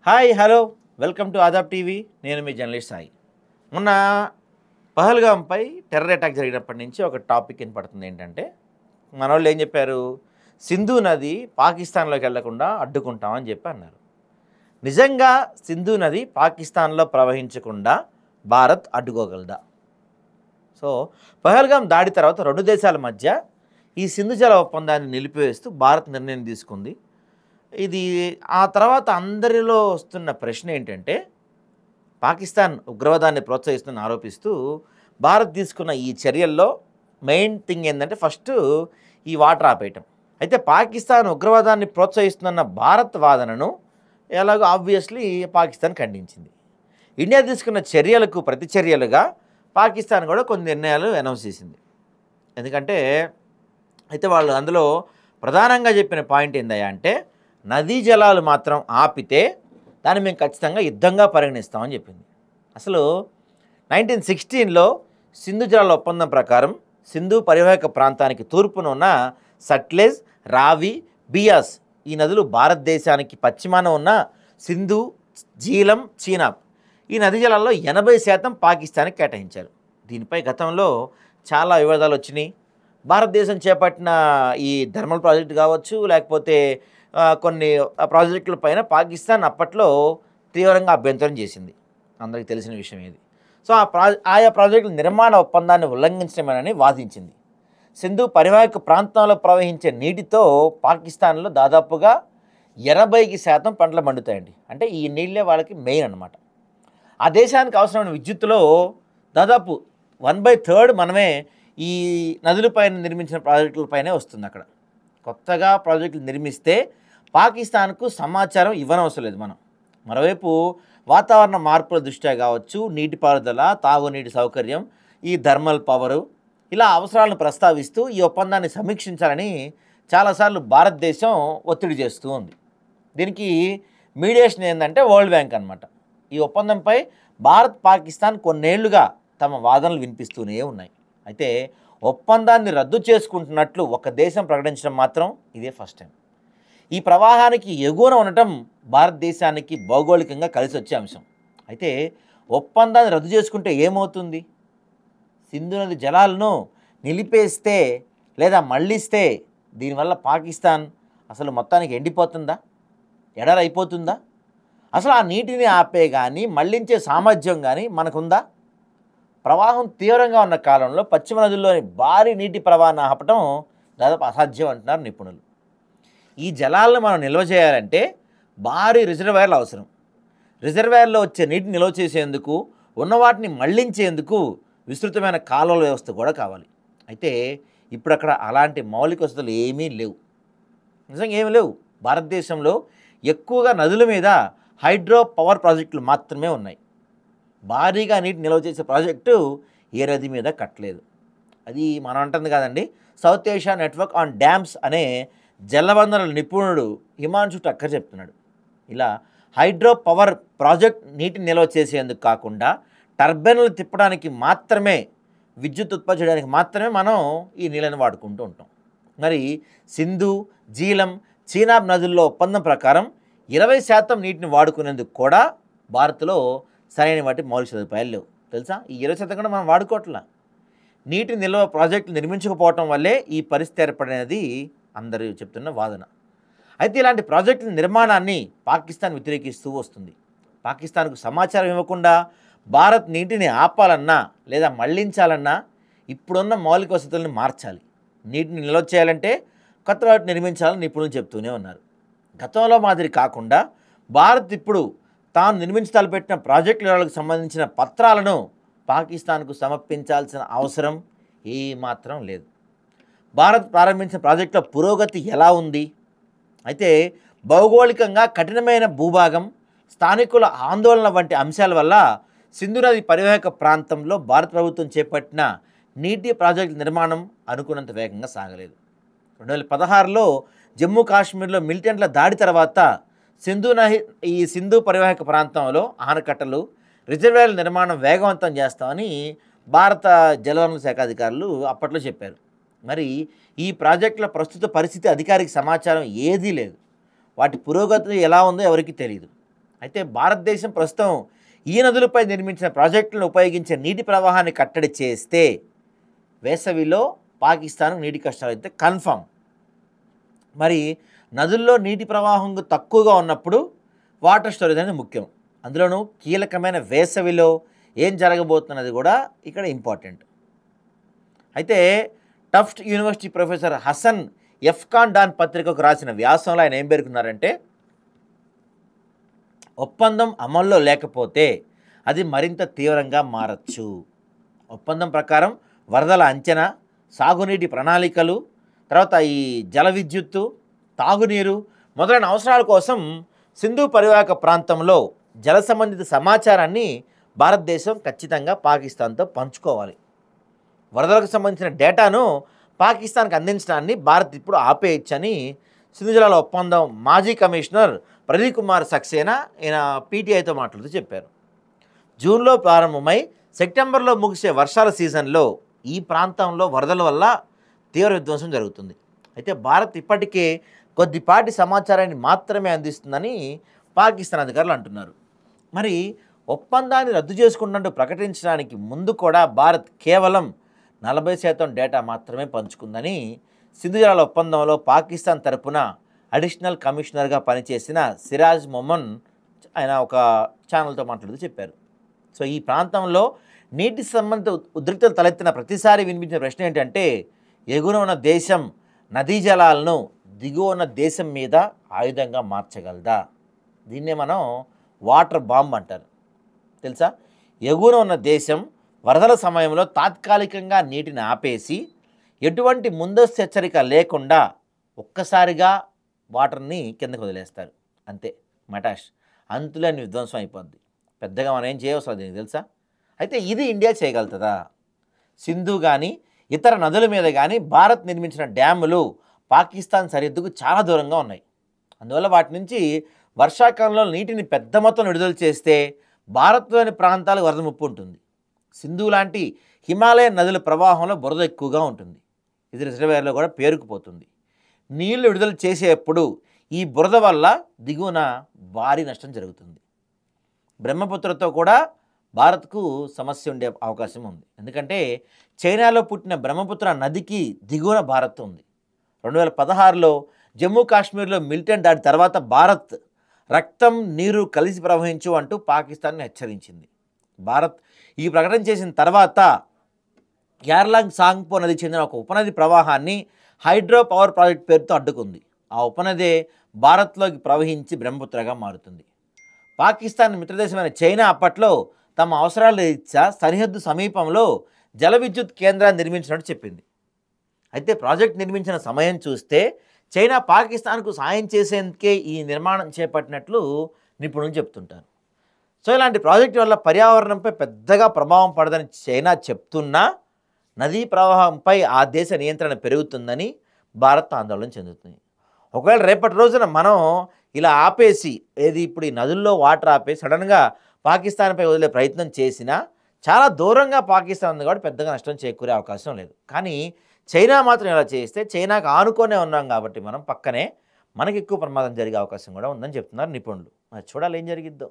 Hi hello welcome to Aadab TV. నేను మీ journalist Sai. మొన్న పహల్గాంపై టెర్రర్ అటాక్ జరిగినప్పటి నుంచి ఒక టాపిక్ వినపడుతుంది. ఏంటంటే మన వాళ్ళు ఏం చెప్పారు, సింధు నది పాకిస్తాన్లోకి వెళ్లకుండా అడ్డుకుంటామని చెప్పి అన్నారు. నిజంగా సింధు నది పాకిస్తాన్లో ప్రవహించకుండా భారత్ అడ్డుకోగలదా? సో పహల్గాం దాడి తర్వాత రెండు దేశాల మధ్య ఈ సింధు జల ఒప్పందాన్ని నిలిపివేస్తూ భారత్ నిర్ణయం తీసుకుంది. ఇది ఆ తర్వాత అందరిలో వస్తున్న ప్రశ్న ఏంటంటే, పాకిస్తాన్ ఉగ్రవాదాన్ని ప్రోత్సహిస్తుందని ఆరోపిస్తూ భారత్ తీసుకున్న ఈ చర్యల్లో మెయిన్ థింగ్ ఏంటంటే ఫస్ట్ ఈ వాటర్ ఆపేయటం. అయితే పాకిస్తాన్ ఉగ్రవాదాన్ని ప్రోత్సహిస్తున్న భారత్ వాదనను ఎలాగో ఆబ్వియస్లీ పాకిస్తాన్ ఖండించింది. ఇండియా తీసుకున్న చర్యలకు ప్రతిచర్యలుగా పాకిస్తాన్ కూడా కొన్ని నిర్ణయాలు అనౌన్స్ చేసింది. ఎందుకంటే అయితే వాళ్ళు అందులో ప్రధానంగా చెప్పిన పాయింట్ ఏందయ్యా అంటే, నదీ జలాలు మాత్రం ఆపితే దాన్ని మేము ఖచ్చితంగా యుద్ధంగా పరిగణిస్తామని చెప్పింది. అసలు 1916లో సింధు జలాల ఒప్పందం ప్రకారం సింధు పరివాహక ప్రాంతానికి తూర్పున ఉన్న సట్లెజ్, రావి, బియాస్ ఈ నదులు భారతదేశానికి పశ్చిమాన ఉన్న సింధు, జీలం, చీనాబ్ ఈ నదీ జలాల్లో 80% పాకిస్తాన్కి కేటాయించారు. దీనిపై గతంలో చాలా వివాదాలు వచ్చినాయి. భారతదేశం చేపట్టిన ఈ థర్మల్ ప్రాజెక్టు కావచ్చు, లేకపోతే కొన్ని ప్రాజెక్టుల పైన పాకిస్తాన్ అప్పట్లో తీవ్రంగా అభ్యంతరం చేసింది. అందరికీ తెలిసిన విషయం ఇది. సో ఆయా ప్రాజెక్టుల నిర్మాణ ఒప్పందాన్ని ఉల్లంఘించడమేనని వాదించింది. సింధు పరివాహక ప్రాంతంలో ప్రవహించే నీటితో పాకిస్తాన్లో దాదాపుగా 80% పంటలు పండుతాయండి. అంటే ఈ నీళ్ళే వాళ్ళకి మెయిన్ అన్నమాట. ఆ దేశానికి అవసరమైన విద్యుత్తులో దాదాపు 1/3 మనమే ఈ నదులపైన నిర్మించిన ప్రాజెక్టులపైనే వస్తుంది. అక్కడ కొత్తగా ప్రాజెక్టులు నిర్మిస్తే పాకిస్తాన్కు సమాచారం ఇవ్వనవసరం లేదు మనం. మరోవైపు వాతావరణ మార్పుల దృష్ట్యా కావచ్చు, నీటిపారుదల, తాగునీటి సౌకర్యం, ఈ థర్మల్ పవరు ఇలా అవసరాలను ప్రస్తావిస్తూ ఈ ఒప్పందాన్ని సమీక్షించాలని చాలాసార్లు భారతదేశం ఒత్తిడి చేస్తూ ఉంది. దీనికి మీడియేషన్ ఏంటంటే వరల్డ్ బ్యాంక్ అన్నమాట. ఈ ఒప్పందంపై భారత్, పాకిస్తాన్ కొన్నేళ్లుగా తమ వాదనలు వినిపిస్తూనే ఉన్నాయి. అయితే ఒప్పందాన్ని రద్దు చేసుకుంటున్నట్లు ఒక దేశం ప్రకటించడం మాత్రం ఇదే ఫస్ట్ టైం. ఈ ప్రవాహానికి ఎగువన ఉండటం భారతదేశానికి భౌగోళికంగా కలిసి వచ్చే అంశం. అయితే ఒప్పందాన్ని రద్దు చేసుకుంటే ఏమవుతుంది? సింధు నది జలాలను నిలిపేస్తే లేదా మళ్ళిస్తే దీనివల్ల పాకిస్తాన్ అసలు మొత్తానికి ఎండిపోతుందా, ఎడారైపోతుందా? అసలు ఆ నీటిని ఆపే కానీ మళ్లించే సామర్థ్యం కానీ మనకుందా? ప్రవాహం తీవ్రంగా ఉన్న కాలంలో పశ్చిమ నదుల్లోని భారీ నీటి ప్రవాహాన్ని ఆపటం దాదాపు అసాధ్యం అంటున్నారు నిపుణులు. ఈ జలాలను మనం నిల్వ చేయాలంటే భారీ రిజర్వాయర్లు అవసరం. రిజర్వాయర్లో వచ్చే నీటిని నిల్వ చేసేందుకు, ఉన్న వాటిని మళ్లించేందుకు విస్తృతమైన కాలువల వ్యవస్థ కూడా కావాలి. అయితే ఇప్పుడు అక్కడ అలాంటి మౌలిక వసతులు ఏమీ లేవు. నిజంగా ఏమీ లేవు. భారతదేశంలో ఎక్కువగా నదుల మీద హైడ్రో పవర్ ప్రాజెక్టులు మాత్రమే ఉన్నాయి. భారీగా నీటి నిల్వ చేసే ప్రాజెక్టు ఏ నది మీద కట్టలేదు. అది మనం అంటుంది కాదండి, south Asia network on dams అనే జలవనరుల నిపుణుడు హిమాంశు టక్కర్ చెప్తున్నాడు. ఇలా హైడ్రో పవర్ ప్రాజెక్ట్ నీటిని నిల్వ చేసేందుకు కాకుండా టర్బైన్లు తిప్పడానికి మాత్రమే, విద్యుత్ ఉత్పత్తి చేయడానికి మాత్రమే మనం ఈ నీళ్ళని వాడుకుంటూ ఉంటాం. మరి సింధు, జీలం, చీనాబ్ నదుల్లో ఒప్పందం ప్రకారం 20% నీటిని వాడుకునేందుకు కూడా భారత్లో సరైన వాటి మౌలిక సదుపాయాలు లేవు. తెలుసా? ఈ 20% కూడా మనం వాడుకోవట్లా. నీటి నిల్వ ప్రాజెక్టులు నిర్మించకపోవటం వల్లే ఈ పరిస్థితి ఏర్పడినది అందరూ చెప్తున్న వాదన. అయితే ఇలాంటి ప్రాజెక్టుల నిర్మాణాన్ని పాకిస్తాన్ వ్యతిరేకిస్తూ వస్తుంది. పాకిస్తాన్కు సమాచారం ఇవ్వకుండా భారత్ నీటిని ఆపాలన్నా లేదా మళ్లించాలన్నా ఇప్పుడున్న మౌలిక వసతులను మార్చాలి. నీటిని నిల్వ చేయాలంటే కొత్త వాటిని నిర్మించాలని నిపుణులు చెప్తూనే ఉన్నారు. గతంలో మాదిరి కాకుండా భారత్ ఇప్పుడు తాను నిర్మించి తలపెట్టిన ప్రాజెక్టులకు సంబంధించిన పత్రాలను పాకిస్తాన్కు సమర్పించాల్సిన అవసరం ఏమాత్రం లేదు. భారత్ ప్రారంభించిన ప్రాజెక్టుల పురోగతి ఎలా ఉంది? అయితే భౌగోళికంగా కఠినమైన భూభాగం, స్థానికుల ఆందోళన వంటి అంశాల వల్ల సింధు నది పరివాహక ప్రాంతంలో భారత ప్రభుత్వం చేపట్టిన నీటి ప్రాజెక్టుల నిర్మాణం అనుకున్నంత వేగంగా సాగలేదు. 2016లో జమ్మూ కాశ్మీర్లో మిలిటెంట్ల దాడి తర్వాత సింధు పరివాహక ప్రాంతంలో ఆనకట్టలు, రిజర్వాయర్ల నిర్మాణం వేగవంతం చేస్తామని భారత జలవనరుల శాఖ అధికారులు అప్పట్లో చెప్పారు. మరి ఈ ప్రాజెక్టుల ప్రస్తుత పరిస్థితి అధికారిక సమాచారం ఏదీ లేదు. వాటి పురోగతి ఎలా ఉందో ఎవరికీ తెలియదు. అయితే భారతదేశం ప్రస్తుతం ఈ నదులపై నిర్మించిన ప్రాజెక్టులను ఉపయోగించే నీటి ప్రవాహాన్ని కట్టడి చేస్తే వేసవిలో పాకిస్తాన్కు నీటి కష్టాలు అయితే కన్ఫర్మ్. మరి నదుల్లో నీటి ప్రవాహం తక్కువగా ఉన్నప్పుడు వాటర్ స్టోరేజ్ అనేది ముఖ్యం. అందులోనూ కీలకమైన వేసవిలో ఏం జరగబోతున్నది కూడా ఇక్కడ ఇంపార్టెంట్. అయితే టఫ్ట్ యూనివర్సిటీ ప్రొఫెసర్ హసన్ ఎఫ్కాన్ డాన్ పత్రికకు రాసిన వ్యాసంలో ఆయన ఏం పేర్కొన్నారంటే, ఒప్పందం అమల్లో లేకపోతే అది మరింత తీవ్రంగా మారచ్చు. ఒప్పందం ప్రకారం వరదల అంచనా, సాగునీటి ప్రణాళికలు, తర్వాత ఈ జల విద్యుత్తు, తాగునీరు మొదలైన అవసరాల కోసం సింధు పరివాహక ప్రాంతంలో జల సంబంధిత సమాచారాన్ని భారతదేశం ఖచ్చితంగా పాకిస్తాన్తో పంచుకోవాలి. వరదలకు సంబంధించిన డేటాను పాకిస్తాన్కి అందించడాన్ని భారత్ ఇప్పుడు ఆపేయచ్చని సింధు జలాల ఒప్పందం మాజీ కమిషనర్ ప్రదీప్ కుమార్ సక్సేనా ఈయన పీటీఐతో మాట్లాడుతూ చెప్పారు. జూన్లో ప్రారంభమై సెప్టెంబర్లో ముగిసే వర్షాల సీజన్లో ఈ ప్రాంతంలో వరదల వల్ల తీవ్ర విధ్వంసం జరుగుతుంది. అయితే భారత్ ఇప్పటికే కొద్దిపాటి సమాచారాన్ని మాత్రమే అందిస్తుందని పాకిస్తాన్ అధికారులు అంటున్నారు. మరి ఒప్పందాన్ని రద్దు చేసుకున్నట్టు ప్రకటించడానికి ముందు కూడా భారత్ కేవలం 40% డేటా మాత్రమే పంచుకుందని సింధు జలాల ఒప్పందంలో పాకిస్తాన్ తరపున అడిషనల్ కమిషనర్గా పనిచేసిన సిరాజ్ మొమన్ ఆయన ఒక ఛానల్తో మాట్లాడుతూ చెప్పారు. సో ఈ ప్రాంతంలో నీటి సంబంధిత ఉద్రిక్తలు తలెత్తిన ప్రతిసారి వినిపించిన ప్రశ్న ఏంటంటే, ఎగువన ఉన్న దేశం నదీ జలాలను దిగువ ఉన్న దేశం మీద ఆయుధంగా మార్చగలదా? దీన్నే మనం వాటర్ బాంబ్ అంటారు తెలుసా. ఎగువన ఉన్న దేశం వరదల సమయంలో తాత్కాలికంగా నీటిని ఆపేసి ఎటువంటి ముందస్తు హెచ్చరిక లేకుండా ఒక్కసారిగా వాటర్ని కిందకు వదిలేస్తారు. అంతే, మటాష్, అంతులేని విధ్వంసం అయిపోద్ది. పెద్దగా మనం ఏం చేయవసరం దీనికి తెలుసా. అయితే ఇది ఇండియా చేయగలుగుతుందా? సింధు కానీ ఇతర నదుల మీద కానీ భారత్ నిర్మించిన డ్యాములు పాకిస్తాన్ సరిహద్దుకు చాలా దూరంగా ఉన్నాయి. అందువల్ల వాటి నుంచి వర్షాకాలంలో నీటిని పెద్ద మొత్తం విడుదల చేస్తే భారత్లోని ప్రాంతాలకు వరద ముప్పు ఉంటుంది. సింధు లాంటి హిమాలయ నదుల ప్రవాహంలో బురద ఎక్కువగా ఉంటుంది. ఇది రిజర్వేర్లో కూడా పేరుకుపోతుంది. నీళ్లు విడుదల చేసేటప్పుడు ఈ బురద వల్ల దిగువన భారీ నష్టం జరుగుతుంది. బ్రహ్మపుత్రతో కూడా భారత్కు సమస్య ఉండే అవకాశం ఉంది. ఎందుకంటే చైనాలో పుట్టిన బ్రహ్మపుత్ర నదికి దిగువన భారత్ ఉంది. 2016లో జమ్మూ కాశ్మీర్లో మిలిటెంట్ దాడి తర్వాత భారత్ రక్తం నీరు కలిసి ప్రవహించు అంటూ పాకిస్తాన్ని హెచ్చరించింది. భారత్ ఈ ప్రకటన చేసిన తర్వాత యార్లాంగ్ సాంగ్పో నది చెందిన ఒక ఉపనది ప్రవాహాన్ని హైడ్రో పవర్ ప్రాజెక్ట్ పేరుతో అడ్డుకుంది. ఆ ఉపనదే భారత్లోకి ప్రవహించి బ్రహ్మపుత్రగా మారుతుంది. పాకిస్తాన్ మిత్రదేశమైన చైనా అప్పట్లో తమ అవసరాల రీత్యా సరిహద్దు సమీపంలో జల విద్యుత్ కేంద్రాన్ని నిర్మించినట్టు చెప్పింది. అయితే ప్రాజెక్ట్ నిర్మించిన సమయం చూస్తే చైనా పాకిస్తాన్కు సాయం చేసేందుకే ఈ నిర్మాణం చేపట్టినట్లు నిపుణులు చెప్తుంటారు. సో ఇలాంటి ప్రాజెక్టు వల్ల పర్యావరణంపై పెద్దగా ప్రభావం పడదని చైనా చెప్తున్నా నదీ ప్రవాహంపై ఆ దేశ నియంత్రణ పెరుగుతుందని భారత్ ఆందోళన చెందుతుంది. ఒకవేళ రేపటి రోజున మనం ఇలా ఆపేసి ఇప్పుడు ఈ నదుల్లో వాటర్ ఆపేసి సడన్గా పాకిస్తాన్పై వదిలే ప్రయత్నం చేసినా చాలా దూరంగా పాకిస్తాన్ ఉంది కాబట్టి పెద్దగా నష్టం చేకూరే అవకాశం లేదు. కానీ చైనా మాత్రం ఇలా చేస్తే చైనాకు ఆనుకొనే ఉన్నాం కాబట్టి మనం పక్కనే మనకి ఎక్కువ ప్రమాదం జరిగే అవకాశం కూడా ఉందని చెప్తున్నారు నిపుణులు. మరి చూడాలి ఏం జరిగిద్దో.